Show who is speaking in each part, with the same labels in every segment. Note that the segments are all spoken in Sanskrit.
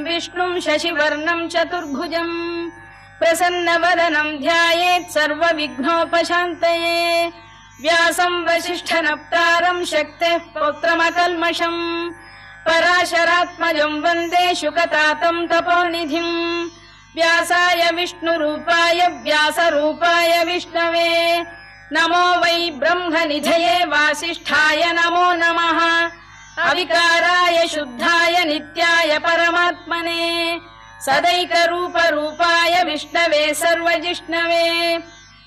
Speaker 1: विष्णुं शशिवर्णं चतुर्भुजम् प्रसन्नवदनं ध्यायेत् सर्वविघ्नोपशान्तये व्यासं वसिष्ठनप्तारं शक्तेः पौत्रमकल्मषम् पराशरात्मजं वन्दे शुकतातं तपोनिधिम् व्यासाय विष्णुरूपाय व्यासरूपाय विष्णवे नमो वै ब्रह्मनिधये वासिष्ठाय नमो नमः अविकाराय शुद्धाय नित्याय परमात्मने सदैकरूपरूपाय विष्णवे सर्वजिष्णवे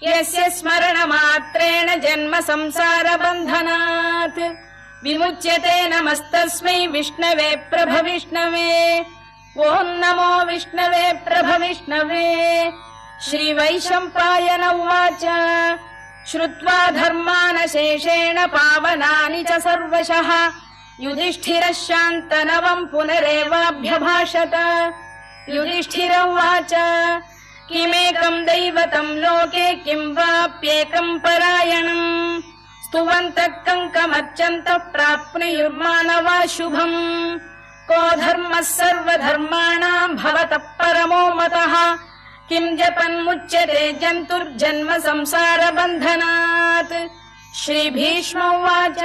Speaker 1: यस्य स्मरणमात्रेण जन्म संसारबन्धनात् विमुच्यते नमस्तस्मै विष्णवे प्रभविष्णवे ॐ नमो विष्णवे प्रभविष्णवे श्रीवैशम्पायन उवाच श्रुत्वा धर्मानशेषेण पावनानि च सर्वशः युधिष्ठिरः शान्तनवम् पुनरेवाभ्यभाषत युधिष्ठिर उवाच किमेकम् दैवतम् लोके किं वाप्येकम् परायणम् स्तुवन्तः कङ्कमर्चन्तः प्राप्नुयुर्मानवा शुभम् को धर्मः सर्वधर्माणाम् भवतः परमो मतः किं जपन्मुच्यते जन्तुर्जन्म संसारबन्धनात् श्रीभीष्म उवाच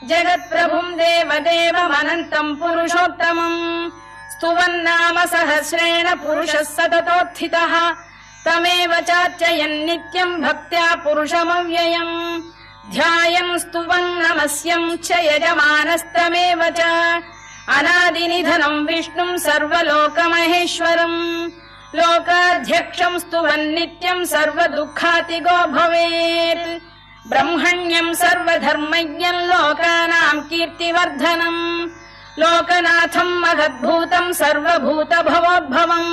Speaker 1: जगत्प्रभुम् देवदेवमनन्तम् पुरुषोत्तमम् स्तुवन्नाम सहस्रेण पुरुषः सततोत्थितः तमेव चार्चयन् नित्यम् भक्त्या पुरुषमव्ययम् ध्यायन् स्तुवन् नमस्यम् च यजमानस्तमेव च अनादिनिधनम् विष्णुम् सर्वलोकमहेश्वरम् लोकाध्यक्षम् स्तुवन् नित्यम् सर्वदुःखातिगो भवेत् ब्रह्मण्यम् सर्वधर्मज्ञम् लोकानाम् कीर्तिवर्धनम् लोकनाथम् महद्भूतम् सर्वभूतभवोद्भवम्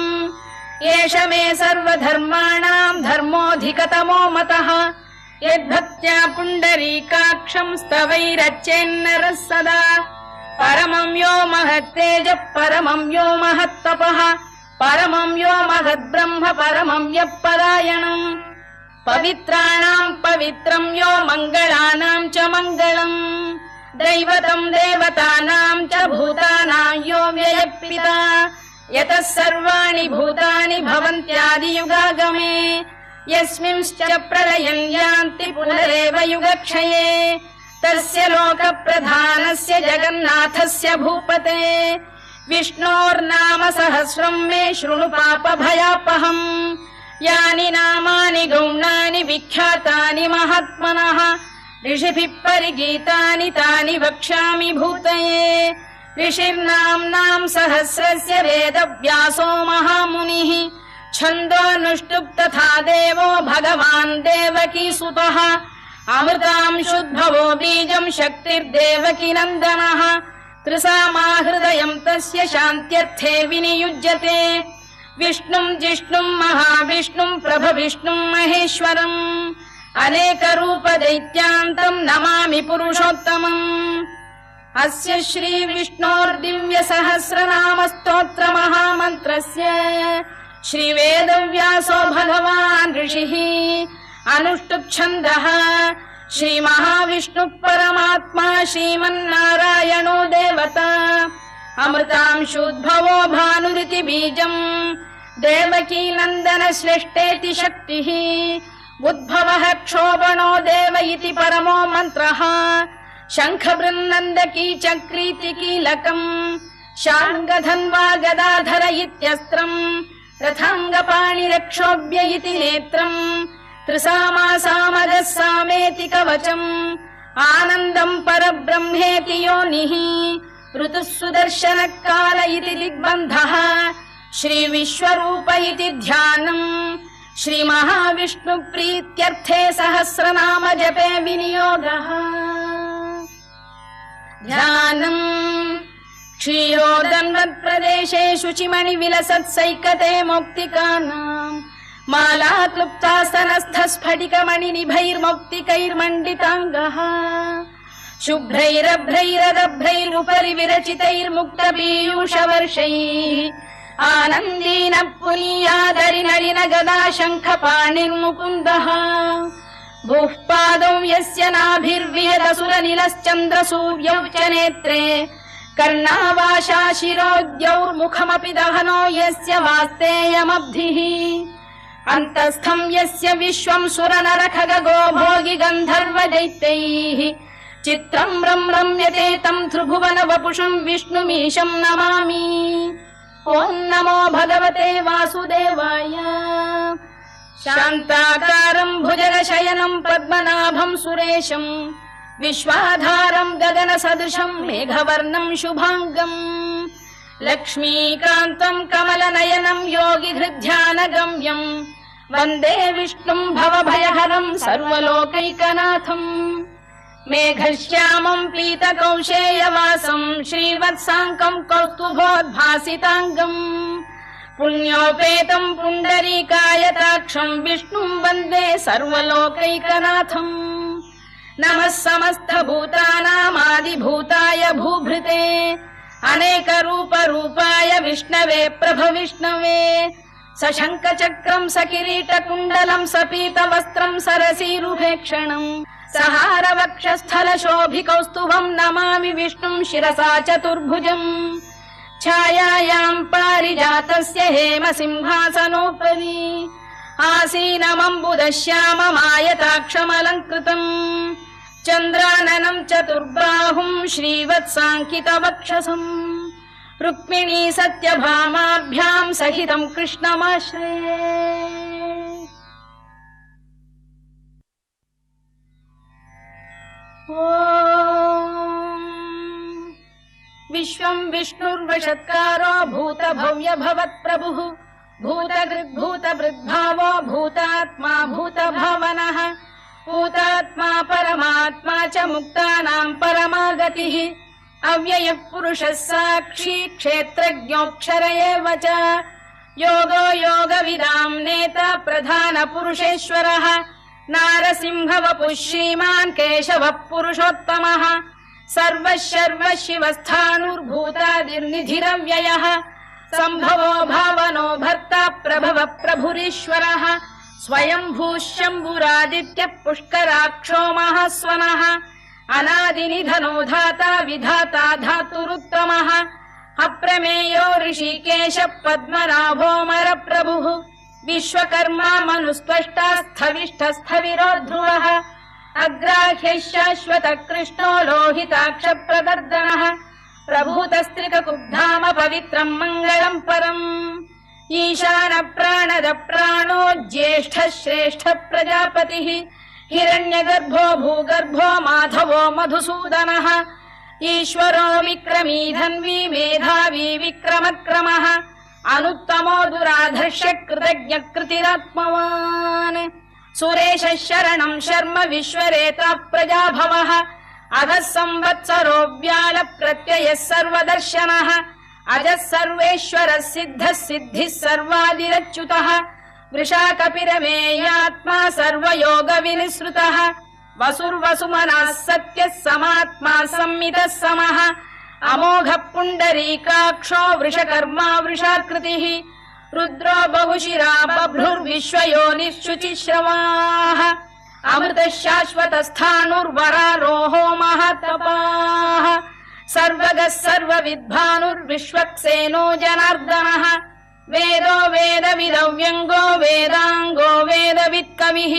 Speaker 1: एष मे सर्वधर्माणाम् धर्मोऽधिकतमो मतः यद्भक्त्या पुण्डरीकाक्षम् स्तवैरच्चेन्नरः सदा परमम् यो महत्तेजः परमम् यो महत्तपः परमम् यो महद्ब्रह्म परमम् यः परायणम् पवित्राणाम् पवित्रम् यो मङ्गलानाम् च मङ्गलम् दैवतम् देवतानाम् च भूतानाम् यो व्ययपिता यतः सर्वाणि भूतानि भवन्त्यादियुगागमे यस्मिंश्च प्रलयम् यान्ति पुनरेव युगक्षये तस्य लोकप्रधानस्य जगन्नाथस्य भूपते विष्णोर्नाम सहस्रम् मे शृणु पापभयापहम् यानि नामानि गौणानि विख्यातानि महात्मनः ऋषिभिः परिगीतानि तानि वक्ष्यामि भूतये ऋषिर्नाम्नाम् सहस्रस्य वेदव्यासो महामुनिः छन्दोऽनुष्टुप् तथा देवो भगवान् देवकीसुतः अमृतांशुद्भवो बीजम् शक्तिर्देवकी नन्दनः त्रिसामाहृदयम् तस्य शान्त्यर्थे विनियुज्यते विष्णुम् जिष्णुम् महाविष्णुम् प्रभविष्णुम् महेश्वरम् अनेकरूपदैत्यान्तम् नमामि पुरुषोत्तमम् अस्य श्रीविष्णोर्दिव्यसहस्रनामस्तोत्रमहामन्त्रस्य श्रीवेदव्यासो भगवान् ऋषिः अनुष्टुप्छन्दः श्रीमहाविष्णुः परमात्मा श्रीमन्नारायणो देवता अमृतांशुद्भवो भानुरिति बीजम् देवकी नन्दन श्रेष्ठेति शक्तिः उद्भवः क्षोभणो देव इति परमो मन्त्रः शङ्खबृन्नन्दकी चक्रीति कीलकम् शार्ङ्गधन्वा गदाधर इत्यस्त्रम् रथाङ्गपाणिरक्षोभ्य इति नेत्रम् त्रिसामासामगः सामेति कवचम् आनन्दम् परब्रह्मेति योनिः ऋतुः सुदर्शनकाल इति दिग्बन्धः श्रीविश्वरूप इति ध्यानम् श्रीमहाविष्णुप्रीत्यर्थे सहस्रनाम जपे विनियोगः ध्यानम् क्षीरोदन्वत्प्रदेशे शुचिमणिविलसत्सैकते मौक्तिकानाम् माला क्लुप्तासनस्थ स्फटिकमणिनिभैर्मौक्तिकैर्मण्डिताङ्गः शुभ्रैरभ्रैरदभ्रैरुपरि विरचितैर्मुक्तपीयूषवर्षैः आनन्दीन पुनीयादरि नलिन गदा शङ्खपाणिर्मुकुन्दः भूः पादौ यस्य नाभिर्विहदसुरनिलश्चन्द्रसूर्यौ च नेत्रे कर्णावाशा शिरोद्यौर्मुखमपि दहनो यस्य वास्तेयमब्धिः अन्तस्थम् यस्य विश्वम् सुरनरखगो भोगि गन्धर्व दैत्यैः चित्रम् रम्यते तम् त्रिभुवन वपुषम् विष्णुमीशम् नमामि। ॐ नमो भगवते वासुदेवाय। शान्ताकारम् भुजगशयनम् पद्मनाभम् सुरेशम् विश्वाधारम् गगनसदृशम् मेघवर्णम् शुभाङ्गम् लक्ष्मीकान्तम् कमलनयनम् योगिहृद्ध्यानगम्यम् वन्दे विष्णुम् भवभयहरम् सर्वलोकैकनाथम्। मेघश्यामम् पीतकौशेयवासम् श्रीवत्साङ्कम् कौस्तुभोद्भासिताङ्गम् पुण्योपेतम् पुण्डरीकायताक्षम् विष्णुम् वन्दे सर्वलोकैकनाथम्। नमः समस्तभूतानामादिभूताय भूभृते अनेकरूपरूपाय विष्णवे प्रभविष्णवे सशङ्खचक्रम् सकिरीटकुण्डलम् सपीतवस्त्रम् सरसीरुभेक्षणम् सहारवक्षस्थलशोभिकौस्तुभम् नमामि विष्णुम् शिरसा चतुर्भुजम्। छायायाम् पारिजातस्य हेमसिंहासनोपरि आसीनमम्बुदश्याममायताक्षमलङ्कृतम् चन्द्राननम् चतुर्बाहुम् श्रीवत्साङ्कितवक्षसम् रुक्मिणी सत्यभामाभ्याम् सहितम् कृष्णमाश्रये। विश्वम् विष्णुर्वषत्कारो भूतभव्य भवत्प्रभुः भूतकृद्भूतभृद्भावो भूतात्मा भूतभावनः भूतात्मा परमात्मा च मुक्तानाम् परमागतिः अव्ययः पुरुषः साक्षी क्षेत्रज्ञोऽक्षर एव च योगो योगविदाम् नेता प्रधानपुरुषेश्वरः नारसिंहवपुः श्रीमान् केशवः पुरुषोत्तमः सर्वः शर्वः शिवस्थाणुर्भूतादिर्निधिरव्ययः सम्भवो भावनो भर्ता प्रभवः प्रभुरीश्वरः स्वयम्भूः शम्भुरादित्यः पुष्कराक्षो महास्वनः अनादिनिधनो धाता विधाता धातुरुत्तमः अप्रमेयो ऋषिकेश पद्मनाभोऽमर प्रभुः विश्वकर्मा मनुस्त्वष्टा स्थविष्ठस्थविरो ध्रुवः अग्राह्यः शाश्वत कृष्णो लोहिताक्ष प्रदर्दनः प्रभूतस्त्रिककुब्धाम पवित्रम् मङ्गलम् परम् ईशान प्राणद प्राणो ज्येष्ठः श्रेष्ठः प्रजापतिः हिरण्यगर्भो भूगर्भो माधवो मधुसूदनः ईश्वरो विक्रमी धन्वी मेधावी विक्रमक्रमः अनुत्तमो दुराधर्ष कृतज्ञ कृतिरात्मवान् सुरेशः शरणम् शर्म विश्वरेता प्रजाभवः अधः संवत्सरो व्याल प्रत्ययः सर्वदर्शनः अजः सर्वेश्वरः सिद्धः सिद्धिः सर्वादिरच्युतः वृषाकपिरमेयात्मा सर्वयोग विनिसृतः वसुर्वसुमनः सत्यः समात्मा संमितः समः अमोघः पुण्डरीकाक्षो वृषकर्मा वृषाकृतिः रुद्रो बहुशिरा बभ्रुर्विश्वयोनिः शुचिश्रवाः अमृतः शाश्वतस्थाणुर्वरारोहो महातपाः सर्वगः सर्वविद्भानुर्विश्वक्सेनो जनार्दनः वेदो वेदविदव्यङ्गो वेदाङ्गो वेदवित्कविः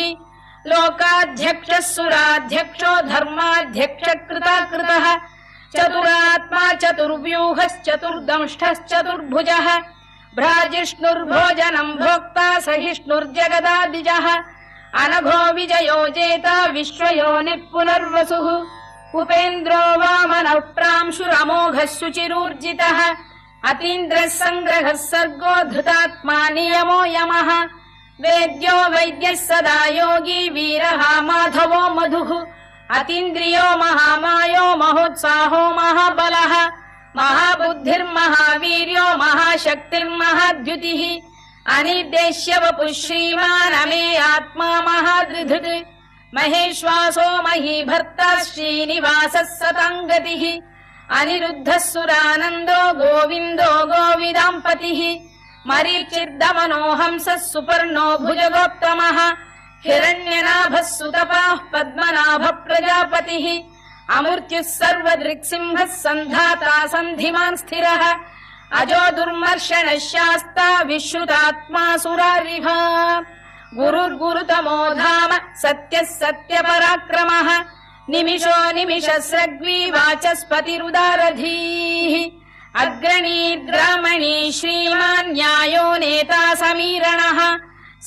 Speaker 1: लोकाध्यक्षः सुराध्यक्षो धर्माध्यक्ष कृताकृतः चतुरात्मा चतुर्व्यूहश्चतुर्दंष्टश्चतुर्भुजः भ्राजिष्णुर्भोजनम् भोक्ता सहिष्णुर्जगदादिजः अनघो विजयो जेता विश्वयोनिः पुनर्वसुः उपेन्द्रो वामनः प्रांशुरमोघः शुचिरूर्जितः अतीन्द्रः सङ्ग्रहः सर्गो धृतात्मा नियमो यमः वेद्यो वैद्यः सदा योगी वीरः माधवो मधुः अतीन्द्रियो महामायो महोत्साहो महाबलः महाबुद्धिर्महावीर्यो महाशक्तिर्महाद्युतिः अनिर्देश्य वपुः श्रीमान् अमे आत्मा महादृधृत् महेश्वासो महीभर्ता श्रीनिवासः सताङ्गतिः अनिरुद्धः सुरानन्दो गोविन्दो गोविदाम्पतिः मरीचिर्दमनो हंसः सुपर्णो भुजगोत्तमः हिरण्यनाभः सुतपाः पद्मनाभ प्रजापतिः अमृत्युः सर्वदृक्सिंहः सन्धाता सन्धिमान् स्थिरः अजो दुर्मर्षणः शास्ता विश्रुतात्मा सुरारिः गुरुर्गुरुतमो धाम सत्यः सत्यपराक्रमः निमिषो निमिषस्रग्वी वाचस्पतिरुदारधीः अग्रणीर्ग्रामणी श्रीमान् न्यायो नेता समीरणः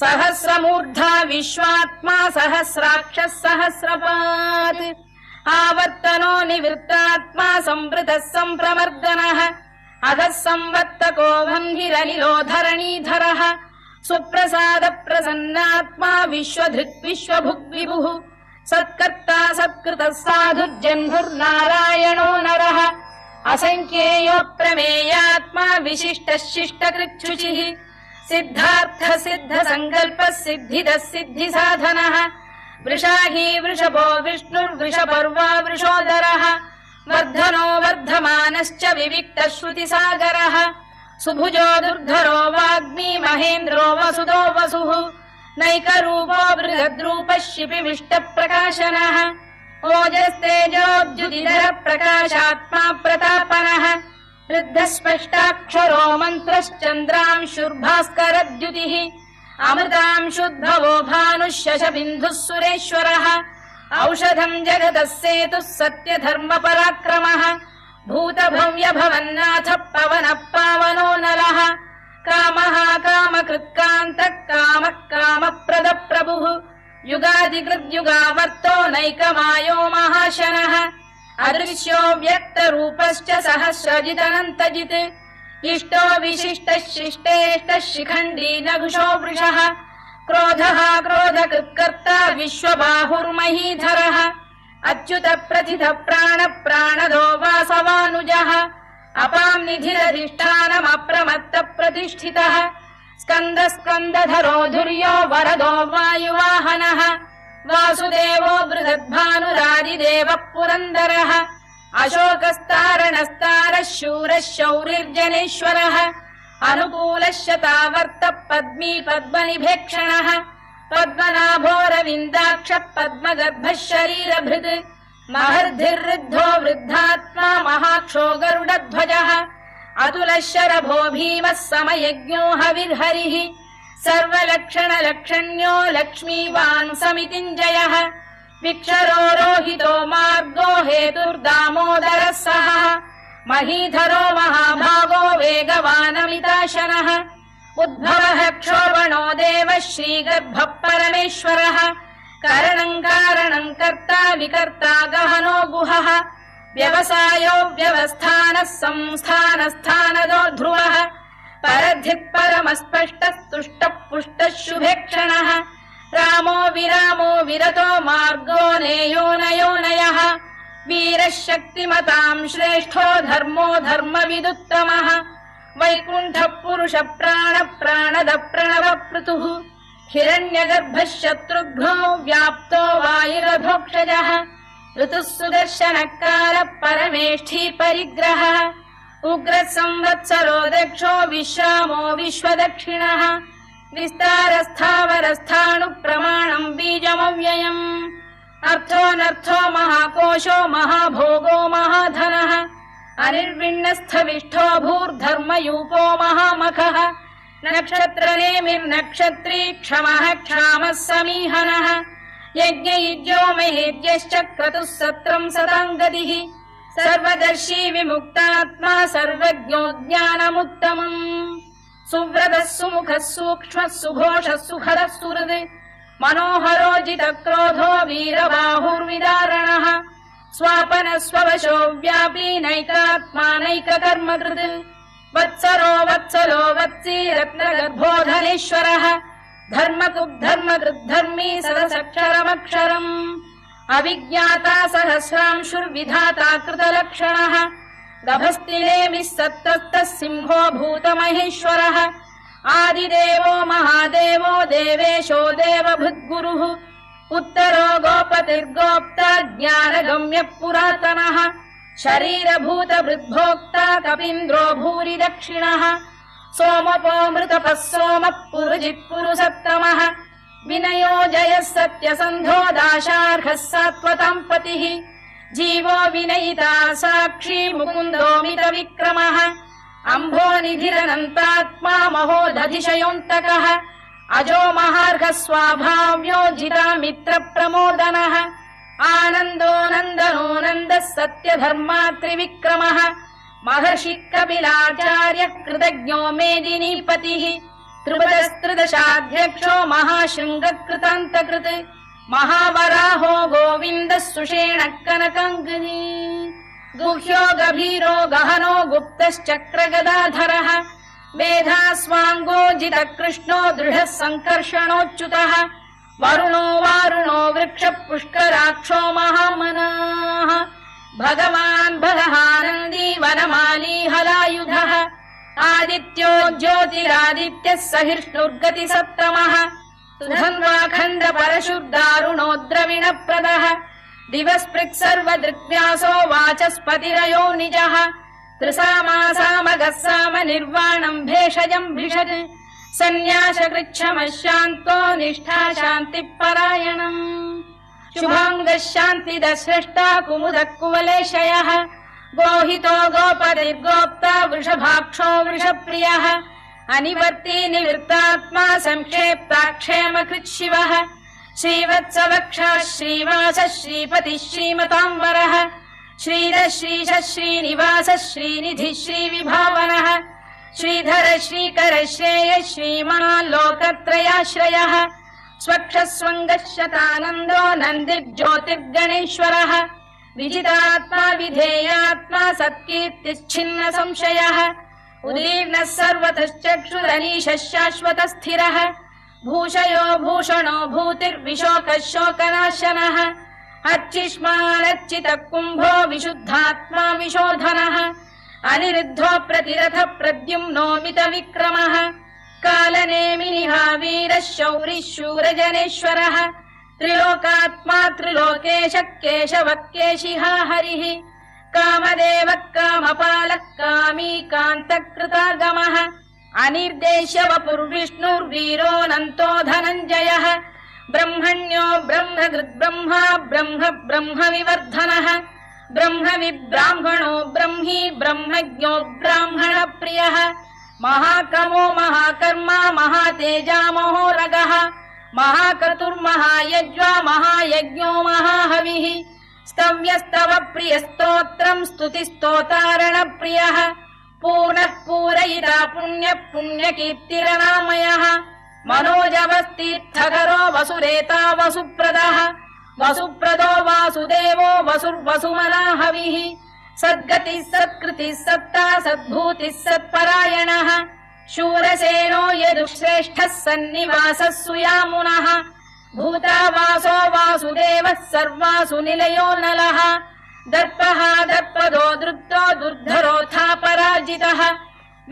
Speaker 1: सहस्रमूर्धा विश्वात्मा सहस्राक्षः सहस्रपात् आवर्तनो निवृत्तात्मा संवृतः सम्प्रमर्दनः अधः संवर्तको वह्निरनिलो धरणीधरः सुप्रसाद प्रसन्नात्मा विश्वधृक् विश्वभुक् विभुः सत्कर्ता सत्कृतः साधुर्जन्मुर्नारायणो नरः असंख्येयो प्रमेयात्मा विशिष्टः शिष्टकृच्छुचिः सिद्धार्थ सिद्ध संकल्पः सिद्धिदः सिद्धि साधनः वृषाही वृषभो विष्णुर्वृषपर्वा वृषोदरः वर्धनो वर्धमानश्च विविक्तः श्रुतिसागरः सुभुजो दुर्धरो वाग्मी महेन्द्रो वसुदो वसुः नैकरूपो बृहद्रूपः शिपिविष्टप्रकाशनः ओजस्तेजोद्युतिधर प्रकाशात्मा प्रतापनः वृद्धस्पष्टाक्षरो मन्त्रश्चन्द्रांशुर्भास्करद्युतिः अमृतांशुद्भवो भानुः शशबिन्दुः सुरेश्वरः औषधम् जगतः सेतुः सत्यधर्मपराक्रमः भूतभव्यभवन्नाथ पवनः पावनो नरः कामः कामकृत्कान्तः कामः कामप्रदप्रभुः युगादिकृद्युगावर्तो नैकमायो महाशनः अदृश्यो व्यक्तरूपश्च सहस्रजिदनन्तजित् इष्टो विशिष्टः शिष्टेष्टः शिखण्डी नघुषो वृषः क्रोधः क्रोधकृत्कर्ता विश्वबाहुर्महीधरः अच्युत प्रथित प्राण प्राणदो वासवानुजः अपां निधिरधिष्ठानमप्रमत्त प्रतिष्ठितः स्कन्द स्कन्दधरो धुर्यो वरदो वायुवाहनः वासुदेवो बृहद्भानुरादिदेवः पुरन्दरः अशोकस्तारणस्तारः शूरः शौरिर्जनेश्वरः अनुकूलः शतावर्तः पद्मी पद्मनिभेक्षणः पद्मनाभोरविन्दाक्षः पद्मगर्भः शरीरभृत् महर्धिर्वृद्धो वृद्धात्मा महाक्षो गरुडध्वजः अतुलः शरभो भीमः समयज्ञो हविर्हरिः सर्वलक्षणलक्षण्यो लक्ष्मीवान् समितिञ्जयः विक्षरो रोहितो मार्गो हेतुर्दामोदरः सः महीधरो महाभागो वेगवानमिताशनः उद्भवः क्षोभणो देवः श्रीगर्भः परमेश्वरः करणम् कारणम् कर्ता विकर्ता गहनो गुहः व्यवसायो व्यवस्थानः संस्थानस्थानदो ध्रुवः परधिः परमस्पष्टः तुष्टः पुष्टः शुभेक्षणः रामो विरामो विरतो मार्गो नेयो नयोनयः वीरः शक्तिमताम् श्रेष्ठो धर्मो धर्मविदुत्तमः वैकुण्ठः पुरुष प्राण प्राणद प्रणव पृतुः हिरण्यगर्भः शत्रुघ्नो व्याप्तो वायुरधोक्षजः ऋतुः सुदर्शनकालः परमेष्ठी परिग्रहः उग्रः संवत्सरो दक्षो विश्रामो विश्वदक्षिणः विस्तारस्थावरस्थाणु प्रमाणम् बीजमव्ययम् अर्थोऽनर्थो महाकोशो महाभोगो महाधनः अनिर्विण्णस्थविष्ठो भूर्धर्मयूपो महामखः नक्षत्रनेमिर्नक्षत्री क्षमः क्षामः समीहनः यज्ञयुज्यो महेज्यश्च क्रतुः सत्रम् सदाम् गतिः सर्वदर्शी विमुक्तात्मा सर्वज्ञो ज्ञानमुत्तमम् सुव्रतः सुमुखः सूक्ष्मः सुघोषः सुखदः सुहृद् मनोहरो जितक्रोधो वीरबाहुर्विदारणः स्वापनः स्ववशो व्यापी नैकात्मा नैककर्मकृत् वत्सरो वत्सलो वत्सी रत्नगर्भोधनेश्वरः धर्मकृद्धर्मकृद्धर्मी सदसक्षरमक्षरम् अविज्ञाता सहस्रांशुर्विधाता कृतलक्षणः गभस्तिनेमिः सत्तस्तः सिंहो भूतमहेश्वरः आदिदेवो महादेवो देवेशो देवभृद्गुरुः उत्तरो गोपतिर्गोप्ता ज्ञानगम्यः पुरातनः शरीरभूतभृद्भोक्ता कपीन्द्रो भूरि दक्षिणः सोमपो मृतपः सोमः पुरुजित्पुरुसत्तमः विनयो जयः सत्यसन्धो दाशार्हः सात्वताम् पतिः जीवो विनयिता साक्षी मुकुन्दोमित विक्रमः अम्भोनिधिरनन्तात्मा महोदधिशयोऽन्तकः अजो महार्घ स्वाभाव्यो जितामित्र प्रमोदनः आनन्दो नन्दनो नन्दः सत्यधर्मा त्रिविक्रमः महर्षि कपिलाचार्य कृतज्ञो मेदिनीपतिः त्रिपदस्त्रिदशाध्यक्षो महाशृङ्गकृतान्तकृत् महावराहो गोविन्दः सुषेण कनकाङ्गनी गुह्यो गभीरो गहनो गुप्तश्चक्रगदाधरः मेधास्वाङ्गो जितकृष्णो दृढः सङ्कर्षणोच्युतः वरुणो वारुणो वृक्षः पुष्कराक्षो महामनाः भगवान् भगहानन्दी वनमाली हलायुधः आदित्यो ज्योतिरादित्यः सहिष्णुर्गतिसत्तमः सुधन्वाखण्ड परशुर्दारुणो द्रविणप्रदः दिवस्पृक् सर्वदृग्व्यासो वाचस्पतिरयो निजः त्रिसामासामगः साम निर्वाणम् भेषजम् भिषज सन्न्यासकृच्छमः शान्तो निष्ठा शान्तिपरायणम् शुभाङ्गः शान्तिदः स्रष्टा कुमुदः कुवलेशयः गोहितो गोपतिर्गोप्ता वृषभाक्षो वृषप्रियः अनिवर्ती निवृत्तात्मा संक्षेप्ताक्षेमकृत् शिवः श्रीवत्सवक्षः श्रीवासः श्रीपतिः श्रीमताम्बरः श्रीधः श्रीशः श्रीनिवासः श्रीनिधिः श्रीविभावनः श्रीधर श्रीकर श्रेयः श्रीमान् लोकत्रयाश्रयः स्वक्षस्वङ्गः शतानन्दो नन्दिर्ज्योतिर्गणेश्वरः विजितात्मा विधेयात्मा सत्कीर्तिश्छिन्न संशयः उदीर्णः सर्वतश्चक्षुरनीशः शाश्वतः स्थिरः भूषयो भूषणो भूतिर्विशोकः शोकनाशनः अर्चिष्मानर्चितः कुम्भो विशुद्धात्मा विशोधनः अनिरुद्धो प्रतिरथ प्रद्युम्नोमित विक्रमः कालनेमिनिः वीरः शौरिः शूरजनेश्वरः त्रिलोकात्मा त्रिलोकेशः केशवः केशिहा हरिः कामदेवः कामपालः कामी कान्तकृतागमः अनिर्देश्य वपुर्विष्णुर्वीरोऽनन्तो धनञ्जयः ब्रह्मण्यो ब्रह्मकृद्ब्रह्मा ब्रह्म ब्रह्मविवर्धनः ब्रह्मविब्राह्मणो ब्रह्मी ब्रह्मज्ञो ब्राह्मणप्रियः महाकमो महाकर्मा महातेजा महोरगः महाक्रतुर्महायज्वा महायज्ञो महाहविः स्तव्यस्तव प्रियस्तोत्रम् स्तुतिस्तोतारणप्रियः पूर्णः पूरयिता पुण्यः पुण्यकीर्तिरनामयः मनोजवस्तीर्थकरो वसुरेता वसुप्रदः वसुप्रदो वासुदेवो वसुर्वसुमनाहविः सद्गतिः सत्कृतिः सत्ता सद्भूतिः सत्परायणः शूरसेनो यदुश्रेष्ठः सन्निवासः सुयामुनः भूतावासो वासुदेवः सर्वासु निलयो नलः दर्पः दर्पदो दृप्तो दुर्धरोऽथापराजितः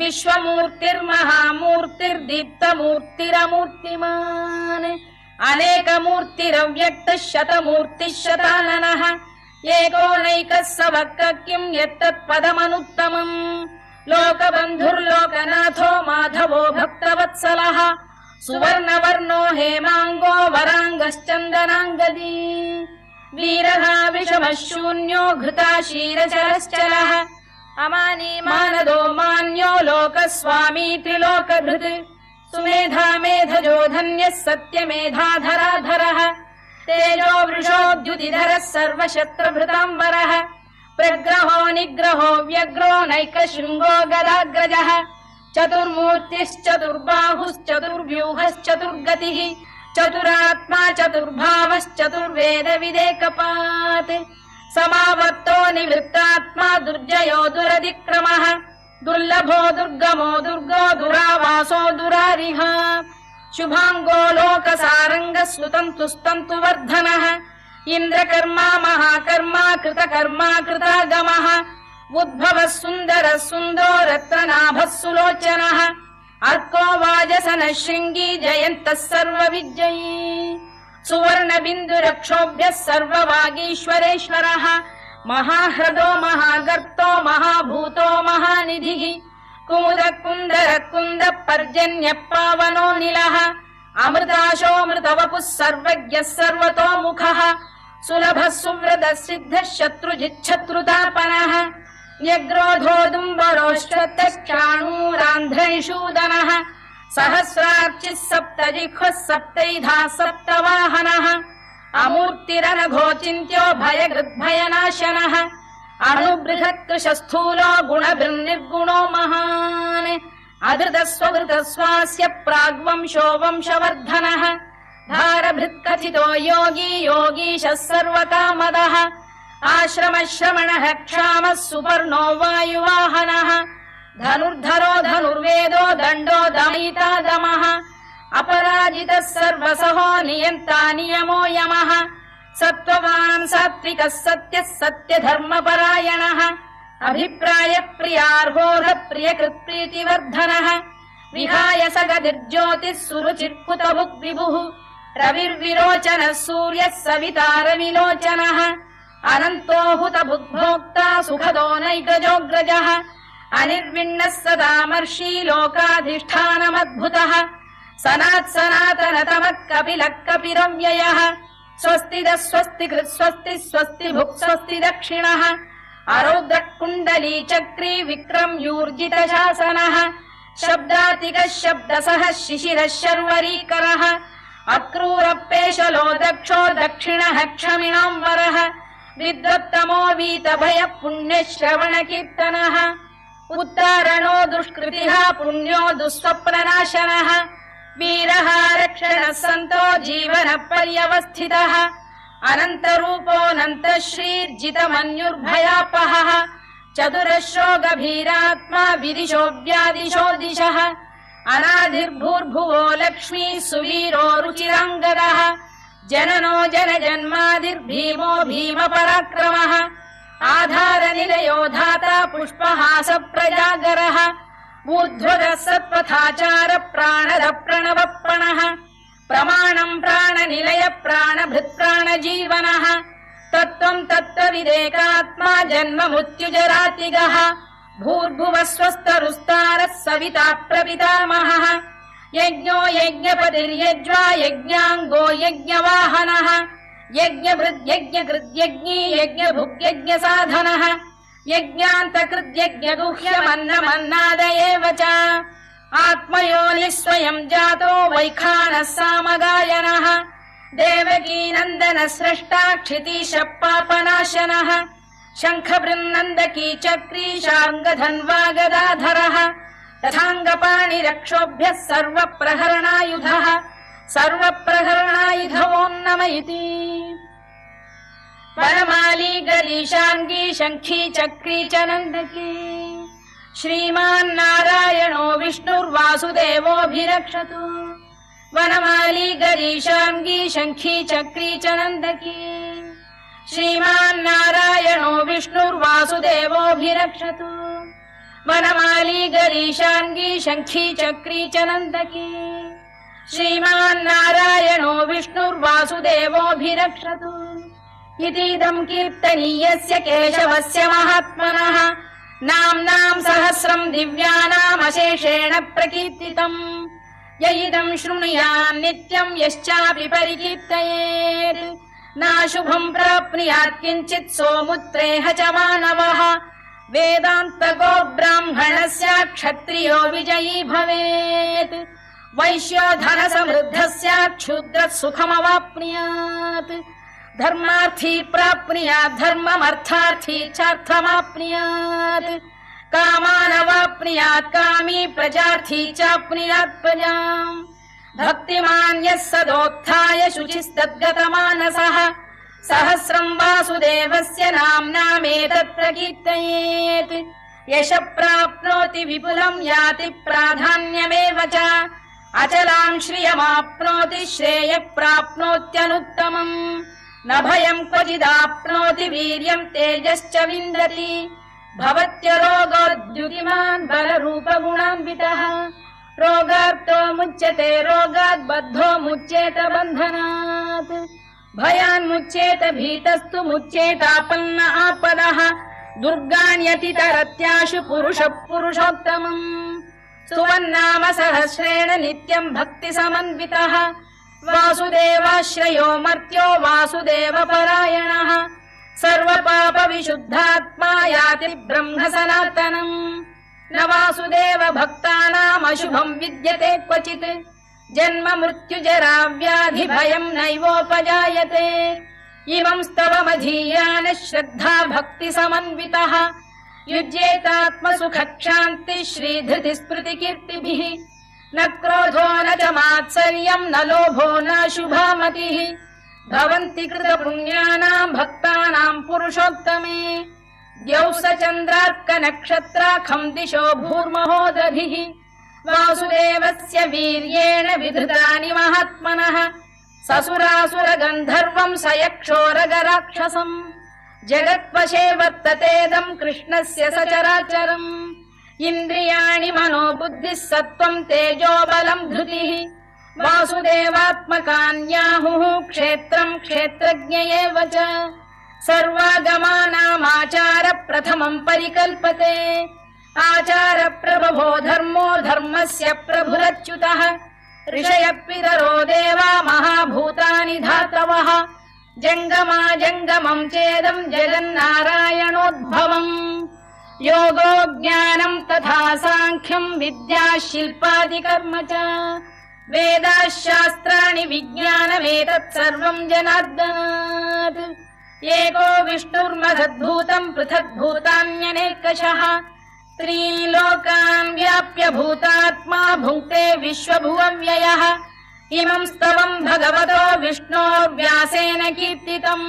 Speaker 1: विश्वमूर्तिर्महामूर्तिर्दीप्तमूर्तिरमूर्तिमान् अनेकमूर्तिरव्यक्तः शतमूर्तिः शताननः एकोनैकः स वक्र किम् यत्तत्पदमनुत्तमम् लोकबन्धुर्लोकनाथो माधवो भक्तवत्सलः सुवर्णवर्णो हेमाङ्गो वराङ्गश्चन्दनाङ्गदी वीरः विषमः शून्यो घृता क्षीरचरश्चरः अमानी मानदो मान्यो लोकस्वामी त्रिलोकभृत् सुमेधा मेधजो धन्यः सत्यमेधाधराधरः तेजो वृषोद्युतिधरः सर्वशस्त्रभृताम्बरः प्रग्रहो निग्रहो व्यग्रो नैकशृङ्गो गदाग्रजः चतुर्मूर्तिश्चतुर्बाहुश्चतुर्व्यूहश्चतुर्गतिः चतुरात्मा चतुर्भावश्चतुर्वेदविदेकपात् समावर्तो निवृत्तात्मा दुर्जयो दुरधिक्रमः दुर्लभो दुर्गमो दुर्गो दुरावासो दुरारिः शुभाङ्गो लोकसारङ्गः सुतन्तु वर्धनः इन्द्रकर्मा महाकर्मा कृतकर्मा कृतागमः उद्भवः सुन्दरः सुन्दो रत्ननाभः सुलोचनः अर्को वाजसनः शृङ्गी जयन्तः सर्वविजयी सुवर्णबिन्दुरक्षोभ्यः सर्ववागीश्वरेश्वरः महाह्रदो महागर्तो महाभूतो महानिधिः कुमुद कुन्दर कुन्द पर्जन्यः पावनो निलः अमृताशोऽमृतवपुः सर्वज्ञः सर्वतोमुखः सुलभः सुव्रतः सिद्धः शत्रुजिच्छत्रुतापनः न्यग्रोधोदुम्बरोश्चतश्चाणूरान्ध्रैषूदनः सहस्रार्चिः सप्तजिह्वः सप्तैधा सप्तवाहनः अमूर्तिरनघोचिन्त्यो भयगृद्भयनाशनः अणुबृहत्कृशस्थूलो गुणभिर्निर्गुणो महान् अधृतस्वधृतस्वास्य प्राग्वंशो वंशवर्धनः धारभृत्कथितो योगी योगीशः सर्वकामदः आश्रमश्रमणः क्षामः सुपर्णो वायुवाहनः धनुर्धरो धनुर्वेदो दण्डो दमयिता दमः अपराजितः सर्वसहो नियन्ता नियमो यमः सत्त्ववान् सात्विकः सत्यः सत्यधर्मपरायणः अभिप्रायप्रियार्होः प्रियकृत्प्रीतिवर्धनः विहाय सगतिर्ज्योतिः सुरुचिर्कुतभुक् विभुः रविर्विरोचनः सूर्यः सवितारविलोचनः अनन्तो हुतभुग्भोक्ता सुखदो नैकजोऽग्रजः अनिर्विण्णः सदामर्षी लोकाधिष्ठानमद्भुतः सनातनतमः कपिलः कपिरव्ययः स्वस्तिदः स्वस्तिकृत् स्वस्ति स्वस्ति भुक् स्वस्ति दक्षिणः अरौद्रः कुण्डली चक्री विक्रम्यूर्जितशासनः शब्दातिकः शब्दसः शिशिरः शर्वरीकरः अक्रूरपेशलो दक्षो दक्षिणः क्षमिणाम्बरः विद्वत्तमो वीतभयः पुण्यश्रवणकीर्तनः उत्तारणो दुष्कृतिः पुण्यो दुःस्वप्ननाशनः वीरः रक्षणः सन्तो जीवनपर्यवस्थितः अनन्तरूपोऽनन्तः श्रीर्जितमन्युर्भयापहः चतुरश्रो गभीरात्मा विदिशो व्यादिशो दिशः अनादिर्भूर्भुवो लक्ष्मी सुवीरो रुचिराङ्गदः जननो जनजन्मादिर्भीमो भीमपराक्रमः आधारनिलयो धाता पुष्पहास प्रजागरः ऊर्ध्वगः सत्पथाचार प्राणद प्रणवप्रणः प्रमाणम् प्राणनिलय प्राणभृत्प्राणजीवनः तत्त्वम् तत्त्वविदेकात्मा जन्म मृत्युजरातिगः भूर्भुवः स्वस्तरुस्तारः सविता प्रपितामहः यज्ञो यज्ञपतिर्यज्वा यज्ञाङ्गो यज्ञवाहनः यज्ञभृद्यज्ञकृद्यज्ञी यज्ञभुग्यज्ञसाधनः यज्ञान्तकृद्यज्ञगुह्यमन्नमन्नादयेव च आत्मयोनिः स्वयम् जातो वैखानः सामगायनः देवकीनन्दनः स्रष्टा क्षितीशः पापनाशनः शङ्खबृन्नन्दकी चक्री शार्ङ्गधन्वा गदाधरः तथाङ्गपाणिरक्षोभ्यः सर्वप्रहरणायुधः सर्वप्रहरणायुधवो नम इति वनमाली गरीशाङ्गी शङ्खी चक्री च नन्दकी श्रीमान्नारायणो विष्णुर्वासुदेवोऽभिरक्षतु वनमाली गरीशाङ्गी शङ्खी चक्री च नन्दकी श्रीमान्नारायणो विष्णुर्वासुदेवोऽभिरक्षतु वनमाली गरीशाङ्गी शङ्खी चक्री च नन्दकी श्रीमान्नारायणो विष्णुर्वासुदेवोऽभिरक्षतु इतीदम् कीर्तनीयस्य केशवस्य महात्मनः नाम्नाम् सहस्रम् दिव्यानामशेषेण प्रकीर्तितम् य इदम् शृणुयान् नित्यम् यश्चापि परिकीर्तयेत् नाशुभम् प्राप्नुयात् किञ्चित् सोमुत्रेह च मानवः वेदान्तको ब्राह्मणस्य क्षत्रियो विजयी भवेत् वैश्यो धनसमृद्धस्य क्षुद्रः सुखमवाप्नुयात् धर्मार्थी प्राप्नुयात् धर्ममर्थार्थी चार्थमाप्नुयात् कामानवाप्नुयात् कामी प्रजार्थी चाप्नुयात् प्रजाम् भक्तिमान् यः सदोत्थाय शुचिस्तद्गतमानसः सहस्रम् वासुदेवस्य नाम्नामेतत् प्रकीर्तयेत् यशः प्राप्नोति विपुलम् याति प्राधान्यमेव च अचलाम् श्रियमाप्नोति श्रेयः प्राप्नोत्यनुत्तमम् न भयम् क्वचिदाप्नोति वीर्यम् तेजश्च विन्दति भवत्यरोगोद्युतिमान् बलरूपगुणान्वितः रोगार्तो मुच्यते रोगात् बद्धो मुच्येत बन्धनात् भयान्मुच्येत भीतस्तु मुच्येतापन्न आपदः दुर्गाण्यतितरत्याशु पुरुषः पुरुषोत्तमम् सुवन्नाम सहस्रेण नित्यम् भक्तिसमन्वितः वासुदेवाश्रयो मर्त्यो वासुदेवपरायणः सर्वपापविशुद्धात्मा याति ब्रह्म सनातनम् न वासुदेव भक्तानाम् अशुभम् विद्यते क्वचित् जन्म मृत्युजरा व्याधि भयम् नैवोपजायते इमं स्तवमधीयान श्रद्धा भक्ति समन्वितः युज्येतात्मसुखक्षान्ति श्रीधृति स्मृति कीर्तिभिः न क्रोधो न च मात्सर्यम् न लोभो न शुभा मतिः भवन्ति कृतपुण्यानाम् भक्तानाम् पुरुषोत्तमे द्यौः स चन्द्रार्कनक्षत्राखम् दिशो भूर्महो दधिः वासुदेवस्य वीर्येण विधृतानि महात्मनः ससुरासुरगन्धर्वम् स यक्षोरगराक्षसम् जगत्वशे वर्ततेदम् कृष्णस्य सचराचरम् इन्द्रियाणि मनो बुद्धिः सत्त्वम् तेजो बलम् धृतिः वासुदेवात्मकान्याहुः क्षेत्रम् क्षेत्रज्ञ एव च सर्वागमानामाचार प्रथमम् परिकल्पते आचार प्रभवो धर्मो धर्मस्य प्रभुरच्युतः ऋषयः पितरो देवा महाभूतानि धातवः जङ्गमा जङ्गमम् चेदम् जगन्नारायणोद्भवम् योगो ज्ञानम् तथा साङ्ख्यम् विद्या शिल्पादिकर्म च वेदाः शास्त्राणि विज्ञानमेतत् सर्वम् जनार्दनात् एको विष्णुर्महद्भूतम् पृथग्भूतान्यनेकशः त्रीन् लोकान् व्याप्य भूतात्मा भुङ्क्ते विश्वभुवव्ययः इमम् स्तवम् भगवतो विष्णोर्व्यासेन कीर्तितम्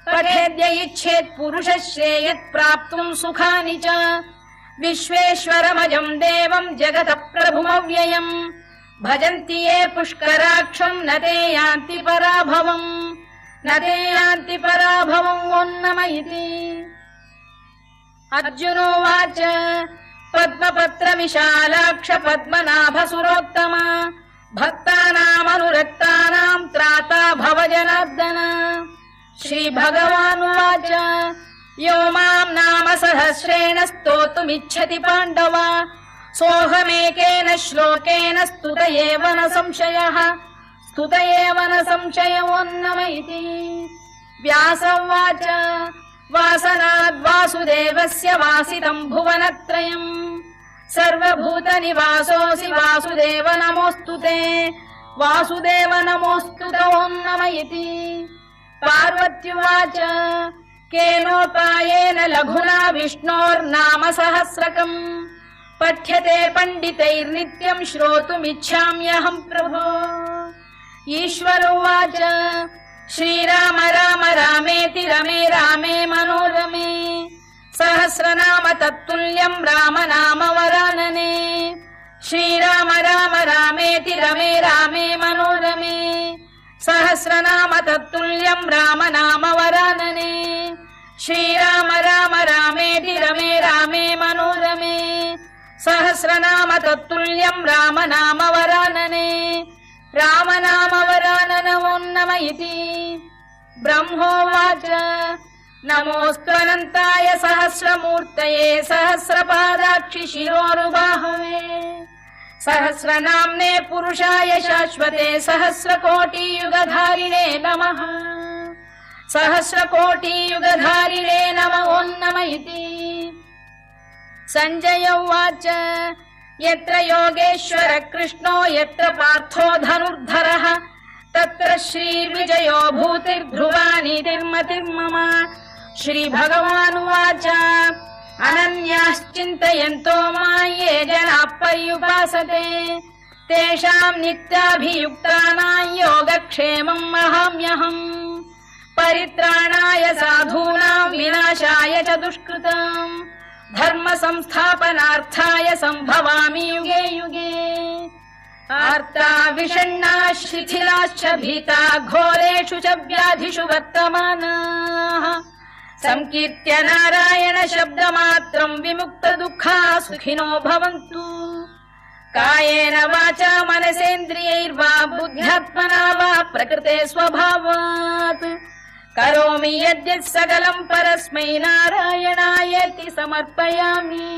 Speaker 1: पठेद्य इच्छेत् पुरुषः श्रेयत् प्राप्तुम् सुखानि च विश्वेश्वरमजम् देवम् जगतः प्रभुमव्ययम् भजन्ति ये पुष्कराक्षम् न ते यान्ति पराभवम् न ते यान्ति पराभवम् ओन्नम इति अर्जुनोवाच पद्मपत्र विशालाक्ष पद्मनाभ सुरोत्तम भक्तानामनुरक्तानाम् त्राता भव जनार्दन श्रीभगवानुवाच यो माम् नाम सहस्रेण स्तोतुमिच्छति पाण्डव सोऽहमेकेन श्लोकेन स्तुत एव न संशयः स्तुत एव न संशयोन्नम इति व्यास उवाच वासनाद्वासुदेवस्य वासितम् भुवनत्रयम् सर्वभूतनिवासोऽसि वासुदेव नमोऽस्तु ते वासुदेव नमोऽस्तु ते ओन्नम इति पार्वत्युवाच केनोपायेन लघुना विष्णोर्नाम सहस्रकम् पठ्यते पण्डितैर्नित्यम् श्रोतुमिच्छाम्यहम् प्रभो ईश्वर उवाच श्रीराम राम रामेति रमे रामे मनोरमे सहस्रनाम तत्तुल्यम् राम नाम वरानने श्रीराम राम रामेति रमे रामे मनोरमे सहस्रनाम तत्तुल्यम् राम नाम वरानने श्रीराम राम रामेति रमे रामे मनोरमे सहस्रनाम तत्तुल्यम् राम नाम वरानने राम नाम वरानन ओन्नम इति ब्रह्मोवाच नमोऽस्त्वनन्ताय सहस्रमूर्तये सहस्रपादाक्षि शिरोरुबाहवे सहस्रनाम्ने पुरुषाय शाश्वते सहस्रकोटियुगधारिणे नमः सहस्रकोटियुगधारिणे नम ओन्नम इति सञ्जय उवाच यत्र योगेश्वर कृष्णो यत्र पार्थो धनुर्धरः तत्र श्रीर्विजयो भूतिर्ध्रुवा नीतिर्मतिर्मम श्रीभगवानुवाच अनन्याश्चिन्तयन्तो मां ये जनाः पर्युपासते तेषाम् नित्याभियुक्तानां योगक्षेमम् अहम्यहम् परित्राणाय साधूनां विनाशाय च दुष्कृताम् धर्म संस्थापनार्थाय सम्भवामि युगे युगे आर्ता विषण्णाः शिथिलाश्च भीता घोरेषु च व्याधिषु वर्तमानाः संकीर्त्य नारायण शब्दमात्रम् विमुक्त दुःखाः सुखिनो भवन्तु कायेन वाचा मनसेन्द्रियैर्वा बुद्ध्यात्मना वा प्रकृते स्वभावात् करोमि यद्यत् सकलम् परस्मै नारायणायेति समर्पयामि।